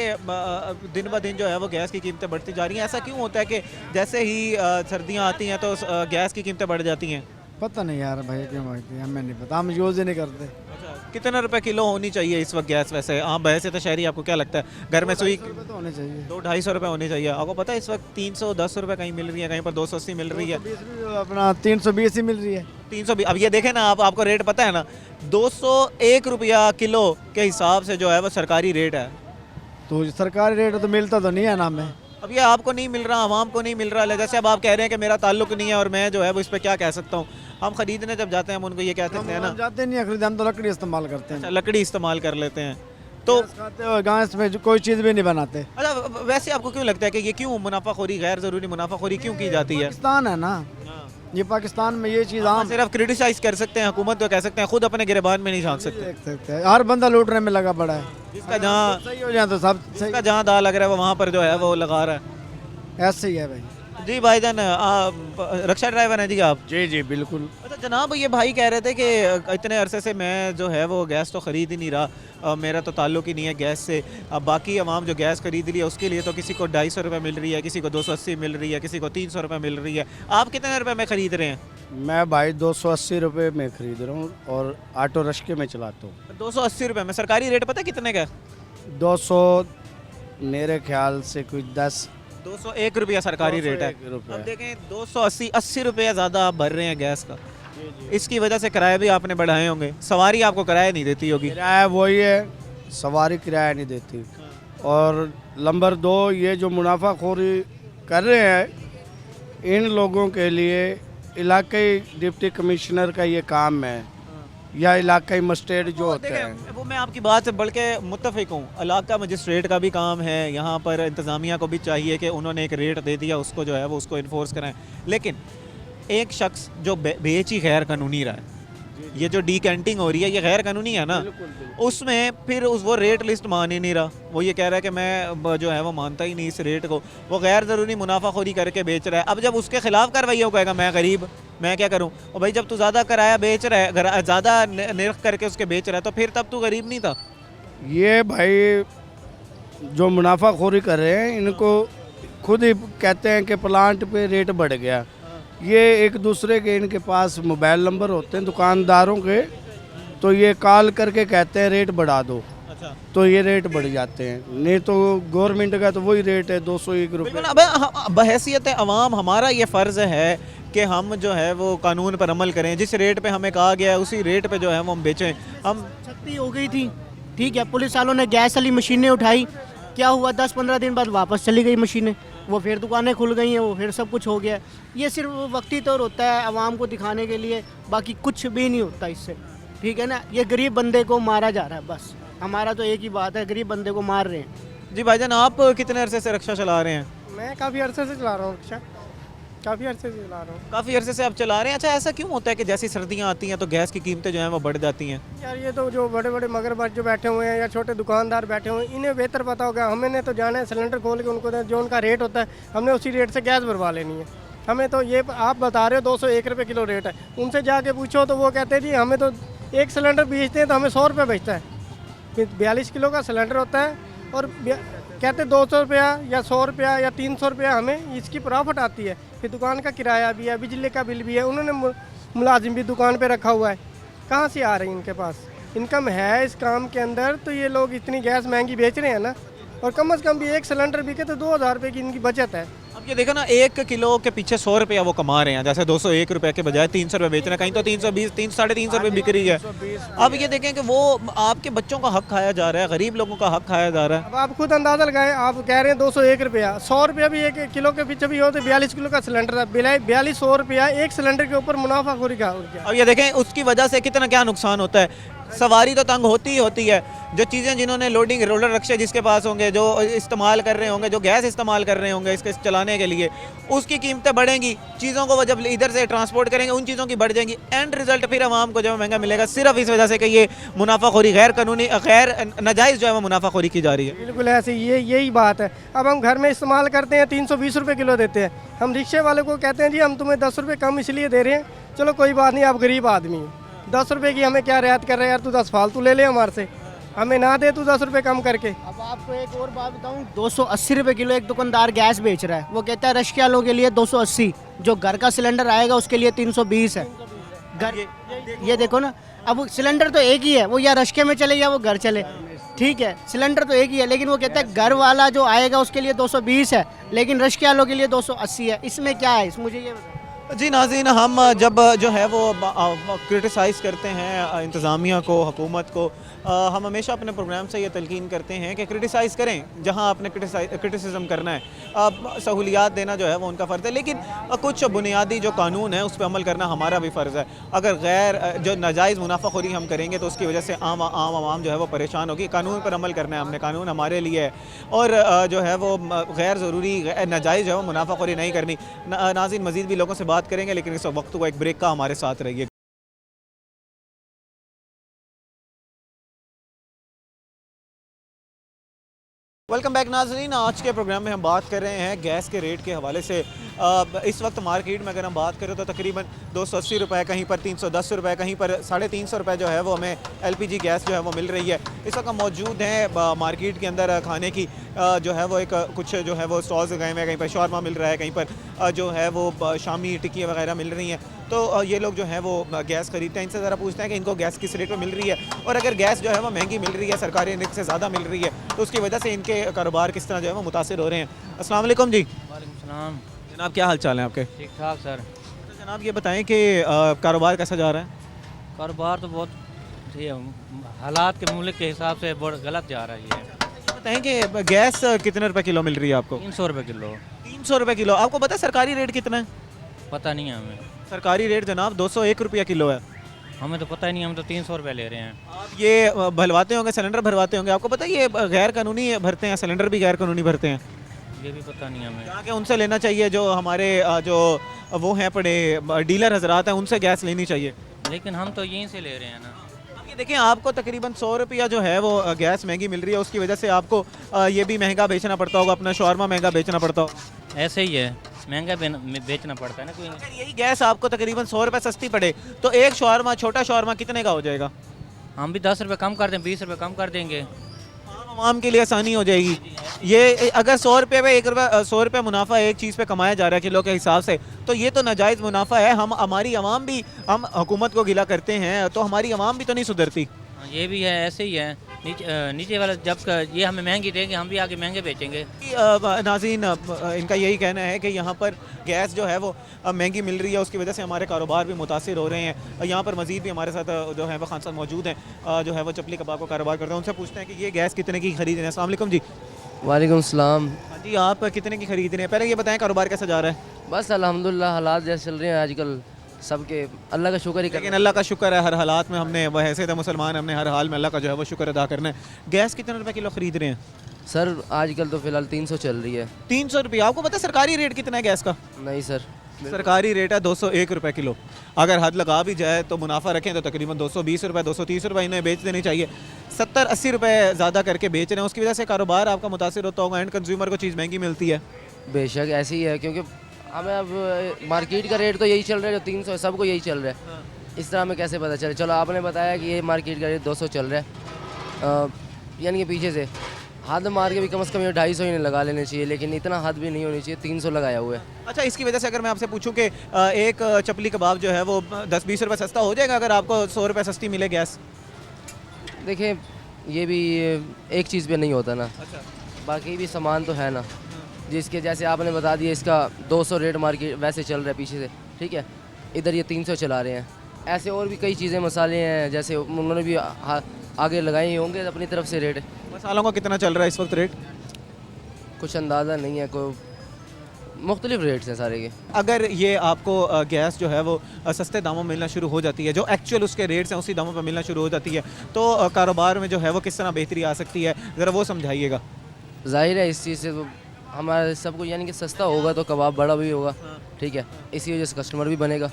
दिन ब दिन जो है वो गैस की कीमतें बढ़ती जा रही हैं। ऐसा क्यों होता है कि जैसे ही सर्दियाँ आती हैं तो गैस की कीमतें बढ़ जाती हैं? पता नहीं यार भाई क्यों बढ़ती है, हमें नहीं पता, हम यूज़ ही नहीं करते। अच्छा कितने रुपए किलो होनी चाहिए इस वक्त गैस? वैसे आप वैसे तो शहरी, आपको क्या लगता है घर में सुई? तो होने चाहिए। 200-250 रुपये होनी चाहिए। आपको पता है इस वक्त 310 रुपये कहीं मिल रही है, कहीं पर 280 मिल रही है, अपना 320 ही मिल रही है। 300 अब ये देखें ना, आपको रेट पता है ना, 201 रुपया किलो के हिसाब से जो है वो सरकारी रेट है। तो सरकारी रेट तो मिलता तो नहीं है ना हमें। अब ये आपको नहीं मिल रहा, आवाम को नहीं मिल रहा है। जैसे अब आप कह रहे हैं कि मेरा ताल्लुक नहीं है और मैं जो है वो इस पर क्या कह सकता हूँ। हम खरीदने जब जाते हैं हम उनको ये कहते हैं ना, हम जाते नहीं है खरीद, हम तो लकड़ी इस्तेमाल करते हैं। अच्छा लकड़ी इस्तेमाल कर लेते हैं तो। गैस खाते हो गैस में कोई चीज़ भी नहीं बनाते। अच्छा वैसे आपको क्यों लगता है कि ये क्यों मुनाफाखोरी, गैर ज़रूरी मुनाफाखोरी क्यों की जाती है? पाकिस्तान है ना, ये पाकिस्तान में ये चीज़ हम आम सिर्फ क्रिटिसाइज कर सकते हैं, हुकूमत तो कह सकते हैं, खुद अपने गिरबान में नहीं झांक सकते। देख सकते हैं। हर बंदा लूटने में लगा पड़ा है। जिसका जहाँ सही हो जाए तो सब सही। जिसका जहाँ दाव लग रहा है वो वहाँ पर जो है वो लगा रहा है। ऐसे ही है भाई। जी भाईजान, रिक्शा ड्राइवर हैं जी आप? जी जी बिल्कुल। अच्छा जनाब ये भाई कह रहे थे कि इतने अरसे से मैं जो है वो गैस तो ख़रीद ही नहीं रहा, मेरा तो ताल्लुक ही नहीं है गैस से। अब बाकी आवाम जो गैस खरीद रही है उसके लिए तो किसी को 250 रुपये मिल रही है, किसी को 280 मिल रही है, किसी को 300 रुपये मिल रही है। आप कितने रुपये में ख़रीद रहे हैं? मैं भाई 280 रुपये में ख़रीद रहा हूँ और ऑटो रिक्शे में चलाता हूँ। 280 रुपये में। सरकारी रेट पता है कितने का? 200 मेरे ख्याल से कुछ 201 रुपया सरकारी रेट है। 201 रुपया। अब देखें 280 रुपया ज़्यादा आप भर रहे हैं गैस का। इसकी वजह से किराया भी आपने बढ़ाए होंगे। सवारी आपको किराया नहीं देती होगी। किराया वही है, सवारी किराया नहीं देती। और नंबर 2 ये जो मुनाफाखोरी कर रहे हैं इन लोगों के लिए इलाकाई डिप्टी कमिश्नर का ये काम है या इलाकाई मजिस्ट्रेट जो होते हैं। देखें वो मैं आपकी बात से बढ़ के मुत्तफिक हूँ, इलाका मजिस्ट्रेट का भी काम है, यहाँ पर इंतज़ामिया को भी चाहिए कि उन्होंने एक रेट दे दिया उसको जो है वो उसको इन्फोर्स कराएं। लेकिन एक शख्स जो बेच ही गैर कानूनी रहा है, ये जो डीकैंटिंग हो रही है ये गैर कानूनी है ना, उसमें फिर वो रेट लिस्ट मान ही नहीं रहा। वो ये कह रहा है कि मैं जो है वो मानता ही नहीं इस रेट को, वो गैर ज़रूरी मुनाफाखोरी करके बेच रहा है। अब जब उसके खिलाफ कार्रवाई हो कहेगा मैं गरीब, मैं क्या करूं? और भाई जब तू ज़्यादा किराया बेच रहा है, ज़्यादा निर्ख करके उसके बेच रहा है, तो फिर तब तू गरीब नहीं था। ये भाई जो मुनाफाखोरी कर रहे हैं इनको खुद ही कहते हैं कि प्लांट पे रेट बढ़ गया। ये एक दूसरे के इनके पास मोबाइल नंबर होते हैं दुकानदारों के, तो ये कॉल करके कहते हैं रेट बढ़ा दो। अच्छा तो ये रेट बढ़ जाते हैं, नहीं तो गवर्नमेंट का तो वही रेट है 201 रुपये। बिल्कुल। अब बहैसियत अवाम हमारा ये फ़र्ज़ है कि हम जो है वो कानून पर अमल करें। जिस रेट पे हमें कहा गया है उसी रेट पे जो है वो हम बेचें। हम क्षति हो गई थी, ठीक है, पुलिस वालों ने गैस वाली मशीनें उठाई, क्या हुआ 10-15 दिन बाद वापस चली गई मशीनें, वो फिर दुकानें खुल गई हैं, वो फिर सब कुछ हो गया। ये सिर्फ वक्ती तौर होता है आवाम को दिखाने के लिए, बाकी कुछ भी नहीं होता इससे, ठीक है ना। ये गरीब बंदे को मारा जा रहा है, बस हमारा तो एक ही बात है, गरीब बंदे को मार रहे हैं। जी भाईजान आप कितने अरसे से रिक्शा चला रहे हैं? मैं काफ़ी अरसे से चला रहा हूँ रिक्शा, काफ़ी अरसे से चला रहा हूँ। काफ़ी अरसे से आप चला रहे हैं। अच्छा ऐसा क्यों होता है कि जैसी सर्दियाँ आती हैं तो गैस की कीमतें जो हैं वो बढ़ जाती हैं? यार ये तो जो बड़े बड़े मगरमच्छ जो बैठे हुए हैं या छोटे दुकानदार बैठे हुए हैं इन्हें बेहतर पता होगा। हमने तो जाना है सिलेंडर खोल के उनको जो उनका रेट होता है हमने उसी रेट से गैस भरवा लेनी है। हमें तो ये आप बता रहे हो 201 रुपये किलो रेट है, उनसे जाके पूछो तो वो कहते हैं जी हमें तो एक सिलेंडर बेचते हैं तो हमें 100 रुपये बेचता है। 42 किलो का सिलेंडर होता है और कहते 200 रुपया या 100 रुपया या 300 रुपया हमें इसकी प्रॉफिट आती है। फिर दुकान का किराया भी है, बिजली का बिल भी है, उन्होंने मुलाजिम भी दुकान पे रखा हुआ है। कहाँ से आ रही है इनके पास इनकम है इस काम के अंदर? तो ये लोग इतनी गैस महंगी बेच रहे हैं ना, और कम से कम भी एक सिलेंडर बिके तो 2000 रुपये की इनकी बचत है। अब ये देखो ना, 1 किलो के पीछे 100 रुपया वो कमा रहे हैं, जैसे 201 रुपये के बजाय 300 रुपये बेच रहे हैं, कहीं तो 320, 300 रुपये बिक रही है। अब ये देखें कि वो आपके बच्चों का हक खाया जा रहा है, गरीब लोगों का हक खाया जा रहा है। अब आप खुद अंदाजा लगाएं, आप कह रहे हैं 201 रुपया, 100 रुपया भी 1 किलो के पीछे भी हो तो 42 किलो का सिलेंडर है, 4200 रुपया एक सिलेंडर के ऊपर मुनाफाखोरी का। अब ये देखें उसकी वजह से कितना क्या नुकसान होता है। सवारी तो तंग होती ही होती है, जो चीज़ें जिन्होंने लोडिंग रोलर रिक्शे जिसके पास होंगे, जो इस्तेमाल कर रहे होंगे, जो गैस इस्तेमाल कर रहे होंगे इसके चलाने के लिए, उसकी कीमतें बढ़ेंगी। चीज़ों को वो जब इधर से ट्रांसपोर्ट करेंगे उन चीज़ों की बढ़ जाएंगी। एंड रिजल्ट फिर आवाम को जो महंगा मिलेगा, सिर्फ इस वजह से कि ये मुनाफाखोरी गैर कानूनी गैर नाजायज़ जो है वो मुनाफाखोरी की जा रही है। बिल्कुल ऐसे यही बात है। अब हम घर में इस्तेमाल करते हैं 320 रुपये किलो देते हैं, हम रिक्शे वाले को कहते हैं जी हम तुम्हें 10 रुपये कम इसलिए दे रहे हैं, चलो कोई बात नहीं, आप गरीब आदमी हैं, 10 रुपये की हमें क्या रियायत कर रहे हैं यार, तू 10 फालतू ले ले हमारे से, हमें ना दे तू 10 रुपये कम करके। अब आपको एक और बात बताऊं, 280 रुपये किलो एक दुकानदार गैस बेच रहा है, वो कहता है रश्के वालों के लिए 280, जो घर का सिलेंडर आएगा उसके लिए 320 है। घर ये देखो ना, अब सिलेंडर तो एक ही है, वो या रश्के में चले या वो घर चले, ठीक है, सिलेंडर तो एक ही है, लेकिन वो कहता है घर वाला जो आएगा उसके लिए 220 है, लेकिन रश्के वालों के लिए 280 है। इसमें क्या है, मुझे ये बताओ। जी नाज़रीन, हम जब जो है वो क्रिटिसाइज़ करते हैं इंतज़ामिया को, हुकूमत को, हम हमेशा अपने प्रोग्राम से ये तलकीन करते हैं कि क्रिटिसाइज़ करें जहां आपने क्रिटिसिज्म करना है, सहूलियात देना जो है वो उनका फ़र्ज़ है, लेकिन कुछ बुनियादी जो कानून है उस पर अमल करना हमारा भी फ़र्ज़ है। अगर गैर जो नाजायज़ मुनाफाखोरी हम करेंगे तो उसकी वजह से आम आवाम जो है वो परेशान होगी। कानून पर अमल करना है हमने, कानून हमारे लिए है, और जो है वो गैर ज़रूरी नाजायज़ जो है वो मुनाफाखोरी नहीं करनी। नाज़रीन, मज़ीद भी लोगों से बात करेंगे, लेकिन इस वक्त को एक ब्रेक का हमारे साथ रहिए। वेलकम बैक नाज़रीन, आज के प्रोग्राम में हम बात कर रहे हैं गैस के रेट के हवाले से। इस वक्त मार्केट में अगर हम बात करें तो तकरीबन 280 रुपये, कहीं पर 310 रुपये, कहीं पर 350 रुपये जो है वो हमें LPG गैस जो है वो मिल रही है। इस वक्त हम मौजूद हैं मार्केट के अंदर, खाने की जो है वो एक कुछ जो है वो स्टॉल्स लगाए हुए हैं, कहीं पर शौरमा मिल रहा है, कहीं पर जो है वो शामी टिक्की वगैरह मिल रही हैं। तो ये लोग जो है वो गैस ख़रीदते हैं, इनसे ज़रा पूछते हैं कि इनको गैस किस रेट पर मिल रही है, और अगर गैस जो है वो महंगी मिल रही है, सरकारी रेट से ज़्यादा मिल रही है, तो उसकी वजह से इनके कारोबार किस तरह जो है वो मुतासिर हो रहे हैं। अस्सलाम वालेकुम जी। वालेकुम सलाम। जनाब, क्या हाल चाल है आपके? ठीक ठाक सर। तो जनाब ये बताएं कि कारोबार कैसा जा रहा है? कारोबार तो बहुत ये हालात के मुल्क के हिसाब से बहुत गलत जा रहा है। ये बताएं कि गैस कितने रुपए किलो मिल रही है आपको? 300 रुपये किलो। 300 रुपये किलो। आपको पता है सरकारी रेट कितना है? पता नहीं है हमें। सरकारी रेट जनाब 201 रुपया किलो है। हमें तो पता ही नहीं, हम तो 300 रुपये ले रहे हैं। आप ये भरवाते होंगे, सिलेंडर भरवाते होंगे, आपको पता है ये गैर कानूनी भरते हैं, सिलेंडर भी गैर कानूनी भरते हैं। ये भी पता नहीं हमें। जाके उनसे लेना चाहिए, जो हमारे जो वो हैं बड़े डीलर हजरात हैं, उनसे गैस लेनी चाहिए। लेकिन हम तो यहीं से ले रहे हैं ना। अब ये देखें, आपको तकरीबन 100 रुपया जो है वो गैस महंगी मिल रही है, उसकी वजह से आपको ये भी महंगा बेचना पड़ता होगा, अपना शौरमा महंगा बेचना पड़ता होगा। ऐसे ही है, महंगा बेचना पड़ता है ना। कोई अगर यही गैस आपको तकरीबन 100 रुपये सस्ती पड़े तो एक शौरमा, छोटा शौरमा कितने का हो जाएगा? हम भी 10 रुपये कम कर दें, 20 रुपये कम कर देंगे, आम के लिए आसानी हो जाएगी। ये अगर 100 रुपये पे 100 रुपये मुनाफा एक चीज़ पे कमाया जा रहा है किलो के हिसाब से, तो ये तो नाजायज़ मुनाफा है। हमारी आवाम भी, हम हुकूमत को गिला करते हैं तो हमारी आवाम भी तो नहीं सुधरती। ये भी है, ऐसे ही है। नीचे वाला जब ये हमें महंगी देंगे, हम भी आगे महंगे बेचेंगे। नाज़रीन, इनका यही कहना है कि यहाँ पर गैस जो है वो महंगी मिल रही है, उसकी वजह से हमारे कारोबार भी मुतासिर हो रहे हैं। यहाँ पर मज़ीद भी हमारे साथ जो है वो खान साहब मौजूद हैं, जो है वो चपली कबाब का कारोबार करते हैं। उनसे पूछते हैं कि ये गैस कितने की खरीद रहे हैं। अस्सलाम वालेकुम जी। वालेकुम सलाम। हाँ जी, आप कितने की खरीद रहे हैं? पहले ये बताएं कारोबार कैसा जा रहा है? बस अल्हम्दुलिल्लाह, हालात जैसे चल रहे हैं आजकल, सबके अल्लाह का शुक्र ही लेकिन अल्लाह का शुक्र है, हर हालात में हमने वह हैसियत मुसलमान, हमने हर हाल में अल्लाह का जो है वो शुक्र अदा करना है। गैस कितने रुपए किलो खरीद रहे हैं? सर आजकल तो फ़िलहाल 300 चल रही है। 300 रुपये। आपको पता है सरकारी रेट कितना है गैस का? नहीं सर, सरकारी रेट है 201 रुपये किलो। अगर हद लगा भी जाए तो मुनाफा रखें तो तकरीबन 220 रुपये, 230 रुपये इन्हें बेच देनी चाहिए। 70-80 रुपये ज़्यादा करके बेच रहे हैं, उसकी वजह से कारोबार आपका मुतासिर होता होगा, एंड कंज्यूमर को चीज़ महंगी मिलती है। बेशक ऐसे ही है, क्योंकि हमें अब मार्केट का रेट तो यही चल रहा है, जो 300 है सबको यही चल रहा है। इस तरह हमें कैसे पता चले? चलो आपने बताया कि ये मार्केट का रेट 200 चल रहा है, यानी कि पीछे से हद मार के भी कम से कम ये 250 ही लगा लेने चाहिए, लेकिन इतना हद भी नहीं होनी चाहिए, 300 लगाया हुआ है। अच्छा, इसकी वजह से अगर मैं आपसे पूछूं कि एक चपली कबाब जो है वो 10-20 रुपये सस्ता हो जाएगा अगर आपको 100 रुपये सस्ती मिले गैस? देखें, ये भी एक चीज़ पे नहीं होता ना। अच्छा, बाकी भी सामान तो है ना। जिसके जैसे आपने बता दिया इसका 200 रेट मार्केट वैसे चल रहा है पीछे से, ठीक है। इधर ये 300 चला रहे हैं। ऐसे और भी कई चीज़ें मसाले हैं, जैसे उन्होंने भी आगे लगाए होंगे अपनी तरफ से रेट। मसालों का कितना चल रहा है इस वक्त रेट? कुछ अंदाज़ा नहीं है, कोई मुख्तलिफ रेट्स हैं सारे के। अगर ये आपको गैस जो है वो सस्ते दामों में मिलना शुरू हो जाती है, जो एक्चुअल उसके रेट्स हैं उसी दामों पर मिलना शुरू हो जाती है, तो कारोबार में जो है वो किस तरह बेहतरी आ सकती है, ज़रा वो समझाइएगा। जाहिर है इस चीज़ से तो हमारा सबको यानी कि सस्ता होगा तो कबाब बड़ा भी होगा, ठीक है। इसी वजह से कस्टमर भी बनेगा,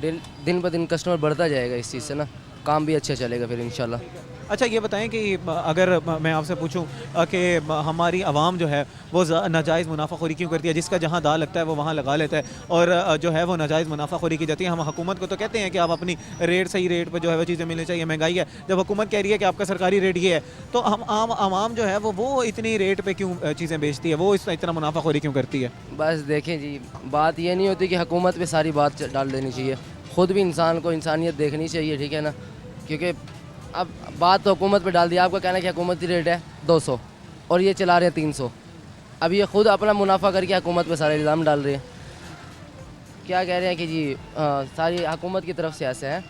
दिन ब दिन कस्टमर बढ़ता जाएगा इस चीज़ से ना, काम भी अच्छा चलेगा फिर इंशाल्लाह। अच्छा ये बताएं कि अगर मैं आपसे पूछूं कि हमारी आवाम जो है वो नाजायज़ मुनाफाखोरी क्यों करती है? जिसका जहां दाल लगता है वो वहां लगा लेता है और जो है वो नाजायज़ मुनाफाखोरी की जाती है। हम हुकूमत को तो कहते हैं कि आप अपनी रेट सही रेट पर जो है वो चीज़ें मिलनी चाहिए, महंगाई है। जब हुकूमत कह रही है कि आपका सरकारी रेट ये है, तो हम आवाम जो है वो इतनी रेट पर क्यों चीज़ें बेचती है, वो इतना मुनाफाखोरी क्यों करती है? बस देखें जी, बात ये नहीं होती कि हुकूमत पे सारी बात डाल देनी चाहिए, ख़ुद भी इंसान को इंसानियत देखनी चाहिए, ठीक है ना। क्योंकि अब बात तो हुकूमत पे डाल दी, आपका कहना है कि हुकूमती रेट है 200 और ये चला रहे हैं 300। अब ये ख़ुद अपना मुनाफा करके हुकूमत पे सारे इल्ज़ाम डाल रहे हैं। क्या कह रहे हैं कि जी सारी हुकूमत की तरफ से ऐसे है।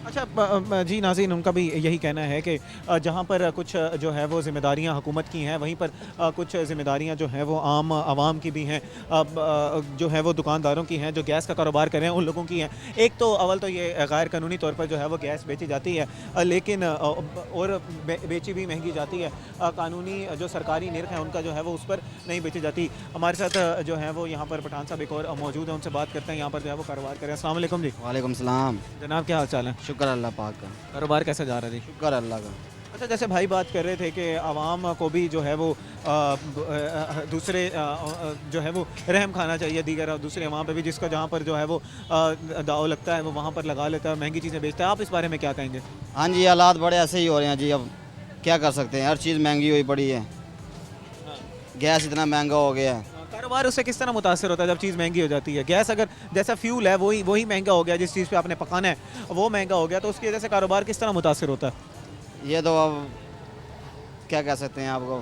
अच्छा जी नाज़रीन, उनका भी यही कहना है कि जहाँ पर कुछ जो है वो ज़िम्मेदारियाँ हुकूमत की हैं, वहीं पर कुछ ज़िम्मेदारियाँ जो हैं वो आम आवाम की भी हैं, जो है वो दुकानदारों की हैं, जो गैस का कारोबार कर रहे हैं उन लोगों की हैं। एक तो अवल तो ये गैर कानूनी तौर पर जो है वो गैस बेची जाती है, लेकिन और बेची भी महंगी जाती है। कानूनी जो सरकारी निर्ख हैं उनका जो है वो उस पर नहीं बेची जाती। हमारे साथ जो है वो यहाँ पर पठान साहब एक और मौजूद हैं, उनसे बात करते हैं यहाँ पर जो है वो कारोबार करें। अस्सलाम वालेकुम जी। वालेकुम सलाम। जनाब क्या हाल चाल है? शुक्र अल्लाह पाक का। कारोबार कैसा जा रहा है जी? शुक्र अल्लाह का। अच्छा जैसे भाई बात कर रहे थे कि आवाम को भी जो है वो दूसरे जो है वो रहम खाना चाहिए दीगर दूसरे अवाम पे भी, जिसका जहाँ पर जो है वो दाव लगता है वो वहाँ पर लगा लेता है, महंगी चीज़ें बेचता है। आप इस बारे में क्या कहेंगे? हाँ जी, हालात बड़े ऐसे ही हो रहे हैं जी। अब क्या कर सकते हैं, हर चीज़ महंगी हुई पड़ी है। गैस इतना महंगा हो गया है। कारोबार उससे किस तरह मुतासर होता है जब चीज़ महंगी हो जाती है? गैस अगर जैसा फ्यूल है वही महंगा हो गया, जिस चीज़ पे आपने पकाना है वो महंगा हो गया, तो उसकी वजह से कारोबार किस तरह मुतासर होता है? ये तो अब क्या कह सकते हैं आपको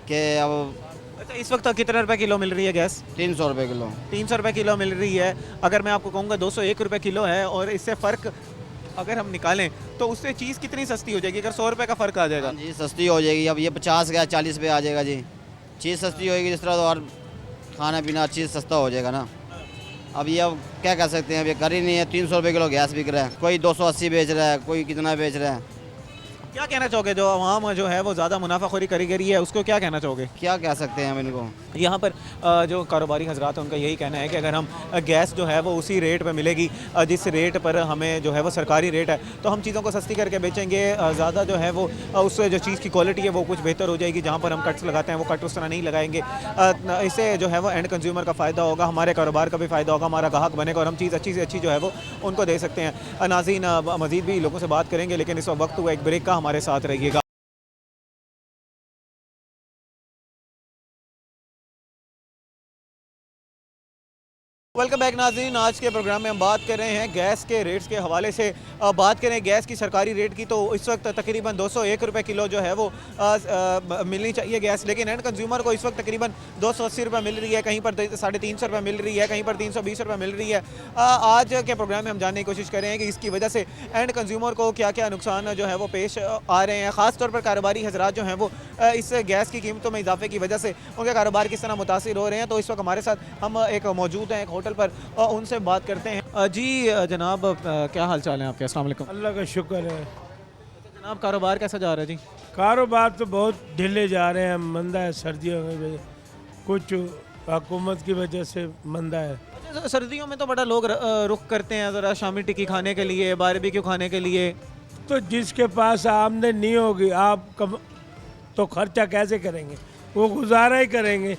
कि अब अच्छा इस वक्त कितने रुपए किलो मिल रही है गैस? 300 रुपये किलो। 300 रुपये किलो मिल रही है। अगर मैं आपको कहूँगा 201 रुपये किलो है, और इससे फ़र्क अगर हम निकालें तो उससे चीज़ कितनी सस्ती हो जाएगी? अगर 100 रुपये का फ़र्क आ जाएगा जी, सस्ती हो जाएगी। अब ये 50 गया 40 पे आ जाएगा जी। चीज़ सस्ती होएगी जिस तरह, तो और खाना पीना हर चीज़ सस्ता हो जाएगा ना। अब ये अब क्या कर सकते हैं, अब ये कर ही नहीं है। 300 रुपये किलो गैस बिक रहा है, कोई 280 बेच रहा है, कोई कितना बेच रहा है। क्या कहना चाहोगे जो आवाम जो है वो ज़्यादा मुनाफाखोरी करी गई है, उसको क्या कहना चाहोगे? क्या कह सकते हैं हम इनको? यहाँ पर जो कारोबारी हजरात हैं उनका यही कहना है कि अगर हम गैस जो है वो उसी रेट पर मिलेगी जिस रेट पर हमें जो है वो सरकारी रेट है, तो हम चीज़ों को सस्ती करके बेचेंगे। ज़्यादा जो है वो उससे जो चीज़ की क्वालिटी है वो कुछ बेहतर हो जाएगी। जहाँ पर हम कट्स लगाते हैं वो कट उस तरह नहीं लगाएंगे। इससे जो है वो एंड कंज्यूमर का फ़ायदा होगा, हमारे कारोबार का भी फ़ायदा होगा, हमारा ग्राहक बनेगा और हम चीज़ अच्छी से अच्छी जो है वो उनको दे सकते हैं। नाज़रीन मज़ीद भी लोगों से बात करेंगे, लेकिन इस वक्त हुआ एक ब्रेक का, हमारे साथ रहिएगा। वेलकम बैक नाज़रीन, आज के प्रोग्राम में हम बात कर रहे हैं गैस के रेट्स के हवाले से। बात करें गैस की सरकारी रेट की, तो इस वक्त तकरीबन 201 रुपये किलो जो है वो मिलनी चाहिए गैस, लेकिन एंड कंज्यूमर को इस वक्त तकरीबन 280 रुपये मिल रही है, कहीं पर 350 रुपये मिल रही है, कहीं पर 320 रुपये मिल रही है। आज के प्रोग्राम में हम जानने की कोशिश कर रहे हैं कि इसकी वजह से एंड कंज्यूमर को क्या क्या नुकसान जो है वो पेश आ रहे हैं। ख़ास तौर पर कारोबारी हजरात जो हैं वो इस गैस की कीमतों में इजाफे की वजह से उनके कारोबार किस तरह मुतासिर हो रहे हैं। तो इस वक्त हमारे साथ हम एक मौजूद हैं एक होटल पर, उनसे बात करते हैं। जी जनाब क्या हाल चाल है आपके? अस्सलाम वालेकुम। अल्लाह का शुक्र है। जनाब कारोबार कैसा जा रहा है जी? कारोबार तो बहुत ढीले जा रहे हैं, मंदा है सर्दियों की वजह, कुछ हुकूमत की वजह से मंदा है। अच्छा, सर्दियों में तो बड़ा लोग रुख करते हैं ज़रा शामी टिक्की खाने के लिए, बारबेक्यू खाने के लिए। तो जिसके पास आमदनी नहीं होगी आप तो खर्चा कैसे करेंगे, वो गुजारा ही करेंगे।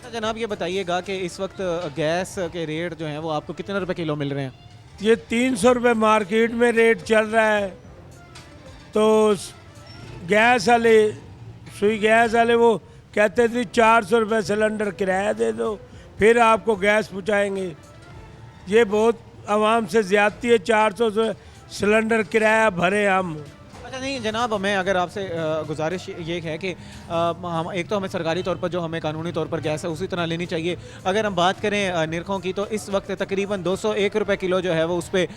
जनाब ये बताइएगा कि इस वक्त गैस के रेट जो हैं वो आपको कितने रुपए किलो मिल रहे हैं? ये 300 रुपये मार्केट में रेट चल रहा है। तो गैस वाले गैस वाले वो कहते थे 400 रुपये सिलेंडर किराया दे दो फिर आपको गैस पहुँचाएँगे। ये बहुत आवाम से ज़्यादती है, 400 से सिलेंडर किराया भरे हम। अच्छा अच्छा नहीं जनाब, मैं अगर आपसे गुजारिश ये है कि हम एक तो हमें सरकारी तौर पर जो हमें कानूनी तौर पर गैस है उसी तरह लेनी चाहिए। अगर हम बात करें निरखों की तो इस वक्त तकरीबन 201 रुपये किलो जो है वो उस पर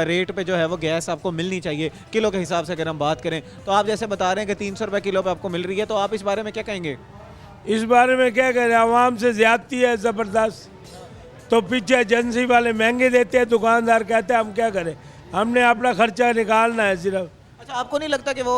रेट पे जो है वो गैस आपको मिलनी चाहिए किलो के हिसाब से। अगर हम बात करें तो आप जैसे बता रहे हैं कि 300 रुपये किलो पे आपको मिल रही है, तो आप इस बारे में क्या कहेंगे? इस बारे में क्या करें, आवाम से ज़्यादती है ज़बरदस्त। तो पीछे एजेंसी वाले महंगे देते हैं, दुकानदार कहते हैं हम क्या करें, हमने अपना खर्चा निकालना है सिर्फ। अच्छा, आपको नहीं लगता कि वो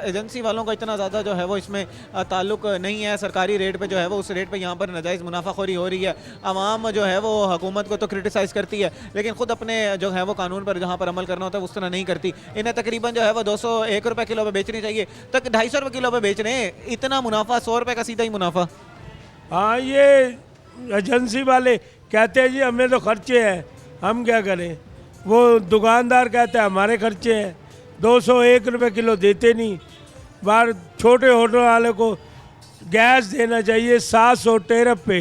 एजेंसी वालों का इतना ज़्यादा जो है वो इसमें ताल्लुक नहीं है? सरकारी रेट पे जो है वो उस रेट पे यहाँ पर नाजायज़ मुनाफाखोरी हो रही है। आवाम जो है वो हुकूमत को तो क्रिटिसाइज़ करती है लेकिन ख़ुद अपने जो है वो कानून पर जहाँ पर अमल करना होता है उस तरह नहीं करती। इन्हें तकरीबन जो है वो 201 रुपये किलो पे बेचनी चाहिए, तक 250 रुपये किलो पे बेच रहे हैं। इतना मुनाफा, 100 रुपये का सीधा ही मुनाफा। हाँ, ये एजेंसी वाले कहते हैं जी हमें तो खर्चे हैं, हम क्या करें। वो दुकानदार कहते हैं हमारे खर्चे हैं, 201 रुपये किलो देते नहीं। बाहर छोटे होटल वाले को गैस देना चाहिए 713 पे,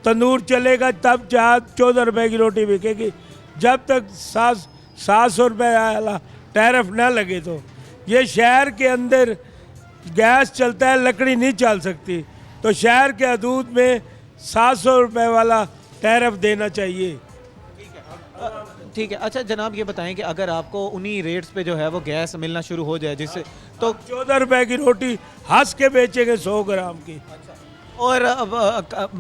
तंदूर चलेगा तब 14 रुपये की रोटी बिकेगी। जब तक 700 रुपये वाला टैरिफ ना लगे तो ये शहर के अंदर गैस चलता है, लकड़ी नहीं चल सकती। तो शहर के हदूद में 700 रुपये वाला टैरिफ देना चाहिए। ठीक है। अच्छा जनाब ये बताएं कि अगर आपको उन्हीं रेट्स पे जो है वो गैस मिलना शुरू हो जाए जिससे तो 14 रुपये की रोटी हंस के बेचेंगे 100 ग्राम की। और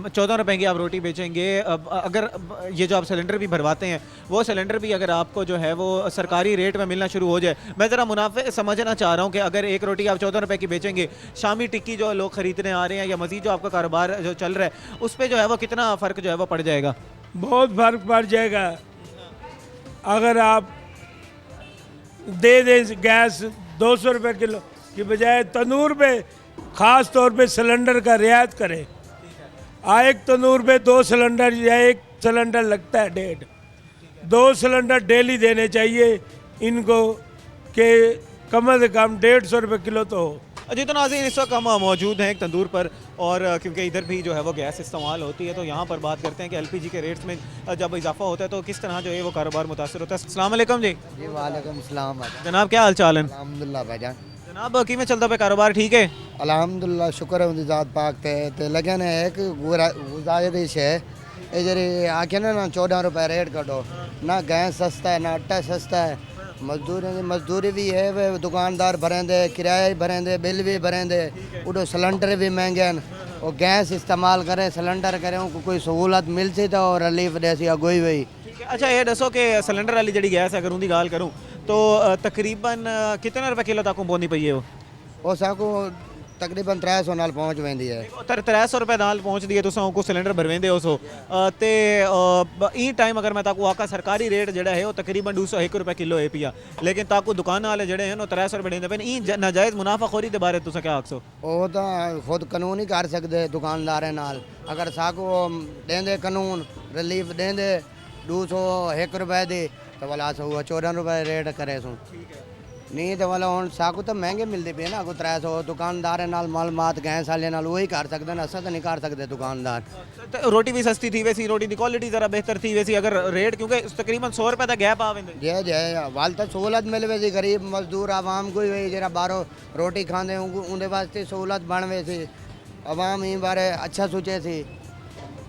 14 रुपए की आप रोटी बेचेंगे। अगर ये जो आप सिलेंडर भी भरवाते हैं वो सिलेंडर भी अगर आपको जो है वो सरकारी रेट में मिलना शुरू हो जाए, मैं ज़रा मुनाफे समझना चाह रहा हूँ कि अगर एक रोटी आप 14 रुपए की बेचेंगे, शामी टिक्की जो लोग ख़रीदने आ रहे हैं या मज़ीद जो आपका कारोबार जो चल रहा है उस पर जो है वो कितना फ़र्क जो है वो पड़ जाएगा? बहुत फ़र्क पड़ जाएगा। अगर आप दे दें गैस 200 रुपये किलो की बजाय तंदूर पे ख़ास तौर पे सिलेंडर का रियायत करें। एक तंदूर पे 2 सिलेंडर या 1 सिलेंडर लगता है 1.5, 2 सिलेंडर डेली देने चाहिए इनको कि कम से कम 150 रुपये किलो तो हो। जी तो नाज़रीन, इस वक्त हम मौजूद हैं एक तंदूर पर और क्योंकि इधर भी जो है वो गैस इस्तेमाल होती है तो यहाँ पर बात करते हैं कि एलपीजी के रेट्स में जब इजाफा होता है तो किस तरह जो है वो कारोबार मुतासर होता है। अस्सलाम वालेकुम जी। जी वालेकुम सलाम जनाब, क्या हाल चाल है? अल्हम्दुलिल्लाह भाईजान। जनाब की में चलता पे कारोबार ठीक है? अल्हम्दुलिल्लाह, शुक्र है उनकी ज़ात पाक ते लेकिन एक गुजारिश है, ये जरी आखे ना 14 रुपये रेट कटो ना, गैस सस्ता है ना आटा सस्ता है, मजदूरी भी है, वे दुकानदार भरेंदे, किराया भी भरेंदे, बिल भी भरेंदे, उधर सिलेंडर भी महंगे हैं। और गैस इस्तेमाल करें, सिलेंडर करें, उनको कोई सहूलत मिलती तो और रिलीफ देसी अगोई हुई। अच्छा ये दसो कि सिलेंडर वाली जी गैस अगर उनकी गाल करूँ तो तकरीबन कितने रुपए किलो तक पहुँचनी पई है? वो साकू तकरीबन 300 नाल पहुँच वेंदी है। 300 रुपए नाल पहुँच दी है तुसां को सिलेंडर भरवेंदे हो सो ते ई टाइम अगर मैं ताकू आका सरकारी रेट जेड़ा है वो तकरीबन 201 रुपए किलो है पिया, लेकिन ताकू दुकान वाले जेड़े हैं 300 रुपए देंदे पे। ई नाजायज़ मुनाफाखोरी दे बारे तुसां क्या आखसो? वो तो खुद कानून ही कर सकते दुकानदार नाल, अगर साकू देंदे कानून रिलीफ देंदे 201 रुपए दी तो वाला 14 रुपए रेट करे सो नहीं तो वाला हूँ साकू तो महंगे मिलते पे ना, को 300 दुकानदार नाल मालूमात गैस वाले नाल वही कर सकते ना, असा तो नहीं कर सकते दुकानदार। तो रोटी भी सस्ती थी वैसी, रोटी की क्वालिटी ज़रा बेहतर थी वैसी, अगर रेट क्योंकि तकरीबन 100 रुपए तक गैप आवेंदे। जय जय वाल तो सहूलत मिल वैसी, गरीब मजदूर आवाम को ही जरा बारो रोटी खाते उनके वास्ते सहूलत बन वैसी, आवाम ही बारे अच्छा सोचे थी।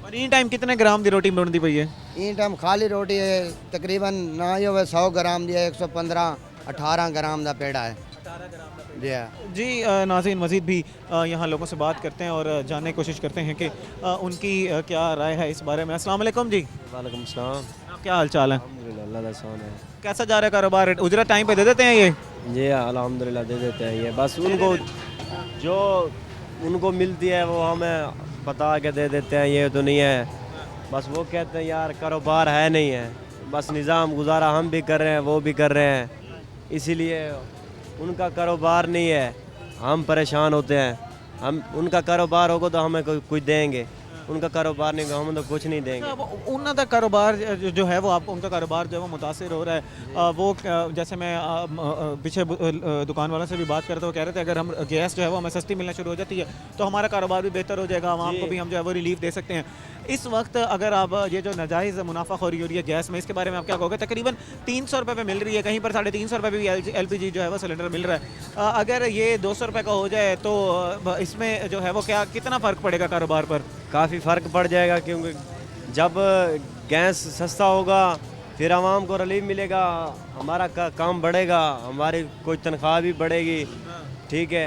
और ई टाइम कितने ग्राम की रोटी बनती पई है? ई टाइम खाली रोटी है तकरीबन ना ही हो 100 ग्राम दी है, 115-18 ग्राम का पेड़ा है। जी नाज़रीन, मज़ीद भी यहाँ लोगों से बात करते हैं और जानने की कोशिश करते हैं कि उनकी क्या राय है इस बारे में। अस्सलाम वालेकुम जी। वालेकुम सलाम। क्या हाल चाल है? अल्हम्दुलिल्लाह, अल्लाह का है। कैसा जा रहा है कारोबार? उजरा टाइम पे दे देते हैं ये? जी अल्हम्दुलिल्लाह दे देते हैं ये, बस उनको जो उनको मिलती है वो हमें बता के दे देते हैं, ये तो नहीं है, बस वो कहते हैं यार कारोबार है नहीं है, बस निज़ाम गुजारा हम भी कर रहे हैं वो भी कर रहे हैं, इसीलिए उनका कारोबार नहीं है, हम परेशान होते हैं। हम उनका कारोबार होगा तो हमें कुछ देंगे, उनका कारोबार नहीं होगा हम तो कुछ नहीं देंगे। उनका कारोबार जो है वो आपको उनका कारोबार जो है वो मुतासिर हो रहा है। वो जैसे मैं पीछे दुकान वालों से भी बात करते हुए कह रहे थे अगर हम गैस जो है वो हमें सस्ती मिलना शुरू हो जाती है तो हमारा कारोबार भी बेहतर हो जाएगा, आवाम को भी हम जो है वो रिलीफ दे सकते हैं। इस वक्त अगर आप ये जो नाजायज़ मुनाफाखोरी हो रही है गैस में, इसके बारे में आप क्या कहोगे? तकरीबन 300 रुपये पे मिल रही है, कहीं पर 350 रुपये पे भी LPG जो है वो सिलेंडर मिल रहा है। अगर ये 200 रुपये का हो जाए तो इसमें जो है वो क्या कितना फ़र्क पड़ेगा कारोबार पर? काफ़ी फ़र्क पड़ जाएगा, क्योंकि जब गैस सस्ता होगा फिर आवाम को रिलीफ मिलेगा, हमारा काम बढ़ेगा, हमारी कोई तनख्वाह भी बढ़ेगी। ठीक है,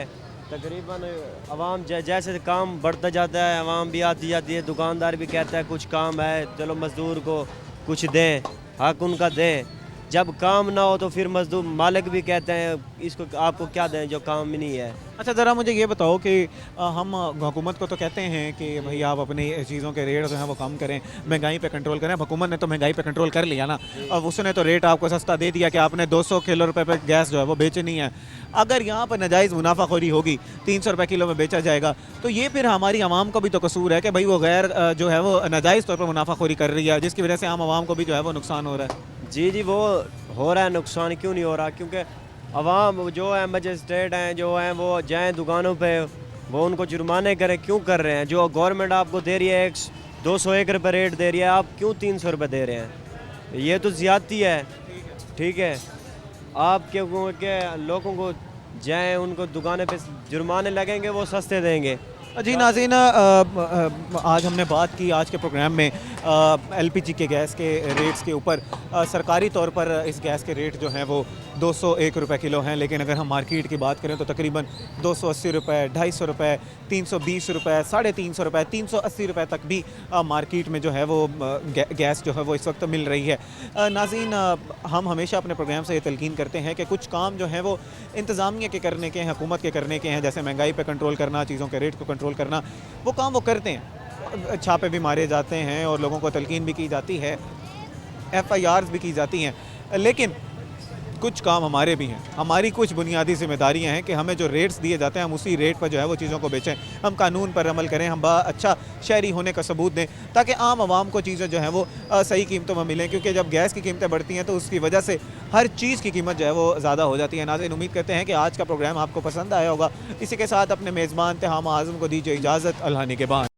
तकरीबन आवाम जैसे काम बढ़ता जाता है, आवाम भी आती जाती है, दुकानदार भी कहता है कुछ काम है, चलो मज़दूर को कुछ दें, हक उनका दें। जब काम ना हो तो फिर मजदूर मालिक भी कहते हैं इसको आपको क्या दें जो काम ही नहीं है। अच्छा, ज़रा मुझे ये बताओ कि हम हुकूमत को तो कहते हैं कि भाई आप अपनी चीज़ों के रेट जो हैं वो कम करें, महंगाई पे कंट्रोल करें। हुकूमत ने तो महंगाई पे कंट्रोल कर लिया ना, अब उसने तो रेट आपको सस्ता दे दिया कि आपने 200 किलो रुपए पे गैस जो है वो बेचनी है। अगर यहाँ पर नाजायज़ मुनाफाखोरी होगी, 300 रुपये किलो में बेचा जाएगा, तो ये फिर हमारी आवाम को भी तो कसूर है कि भाई वो गैर जो है वो नाजायज़ तौर पर मुनाफाखोरी कर रही है, जिसकी वजह से आम आवाम को भी जो है वो नुकसान हो रहा है। जी जी, वो हो रहा है नुकसान, क्यों नहीं हो रहा? क्योंकि अवाम जो है मजिस्ट्रेट हैं जो हैं वो जाएँ दुकानों पे, वो उनको जुर्माने करें, क्यों कर रहे हैं? जो गवर्नमेंट आपको दे रही है 201 रुपये रेट दे रही है, आप क्यों 300 रुपये दे रहे हैं? ये तो ज़्यादती है। ठीक है, आप के लोगों को जाएँ उनको दुकानें पे जुर्माने लगेंगे, वो सस्ते देंगे। जी नाज़रीन, आज हमने बात की आज के प्रोग्राम में LPG के गैस के रेट्स के ऊपर। सरकारी तौर पर इस गैस के रेट जो हैं वो 201 रुपये किलो हैं, लेकिन अगर हम मार्केट की बात करें तो तकरीबन 280 रुपये, 250 रुपये, 320 रुपये, 350 रुपये, 380 रुपये तक भी मार्केट में जो है वो गैस जो है वो इस वक्त मिल रही है। नाज़रीन, हम हमेशा अपने प्रोग्राम से ये तलकीन करते हैं कि कुछ काम जो हैं वो इंतज़ामिया के करने के हैं, हुकूमत के करने के हैं, जैसे महंगाई पर कंट्रोल करना, चीज़ों के रेट को कंट्रोल करना, वो काम वो करते हैं। छापे भी मारे जाते हैं और लोगों को तलकीन भी की जाती है, FIRs भी की जाती हैं, लेकिन कुछ काम हमारे भी हैं। हमारी कुछ बुनियादी जिम्मेदारियां हैं कि हमें जो रेट्स दिए जाते हैं हम उसी रेट पर जो है वो चीज़ों को बेचें, हम कानून पर अमल करें, हम अच्छा शहरी होने का सबूत दें, ताकि आम आवाम को चीज़ें जो हैं वो सही कीमतों में मिलें। क्योंकि जब गैस की कीमतें बढ़ती हैं तो उसकी वजह से हर चीज़ की कीमत जो है वो ज़्यादा हो जाती है। नाज़रीन, उम्मीद करते हैं कि आज का प्रोग्राम आपको पसंद आया होगा। इसी के साथ अपने मेज़बान तहाम आज़म को दीजिए इजाज़त। अल्लाह निगहबान।